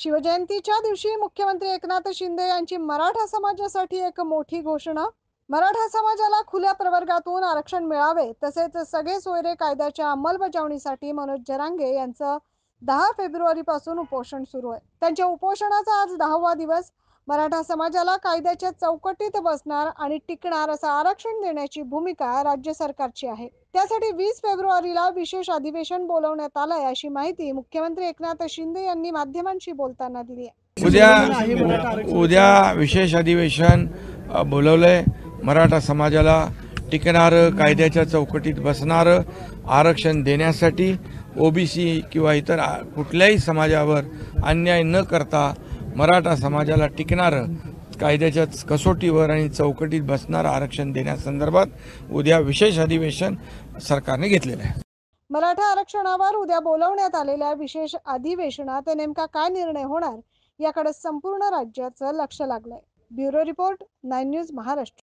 शिवजयंतीच्या दिवशी मुख्यमंत्री एकनाथ शिंदे यांची मराठा समाजासाठी एक मोठी घोषणा. मराठा समाजाला खुल्या प्रवर्गातून आरक्षण मिळावे तसेच सगळे सोयरे कायद्याच्या अंमलबजावणीसाठी मनोज जरांगे यांचं 10 फेब्रुवारी पासून उपोषण सुरू आहे. त्यांच्या उपोषणाचा आज 10वा दिवस. मराठा समाजाला कायद्याच्या चौकटीत बसणार आणि टिकणार असं आरक्षण देण्याची भूमिका राज्य सरकारची आहे. त्यासाठी 20 फेब्रुवारीला विशेष अधिवेशन बोलवण्यात आलंय अशी माहिती मुख्यमंत्री एकनाथ शिंदे यांनी माध्यमांशी बोलताना दिली आहे. उद्या विशेष अधिवेशन बोलवलंय. मराठा समाजाला टिकणारं, कायद्याच्या चौकटीत बसणारं आरक्षण देण्यासाठी, ओबीसी किंवा इतर कुठल्याही समाजावर अन्याय न करता मराठा समाजाला टिकणारं, कायद्याच्या कसोटीवर आणि चौकटीत बसणारं आरक्षण देण्यासंदर्भात उद्या विशेष अधिवेशन सरकारने घेतलेलं आहे. मराठा आरक्षणावर उद्या बोलवण्यात आलेल्या विशेष अधिवेशनात नेमका काय निर्णय होणार याकडे संपूर्ण राज्याचं लक्ष लागलंय. Bureau report, 9 news Maharashtra.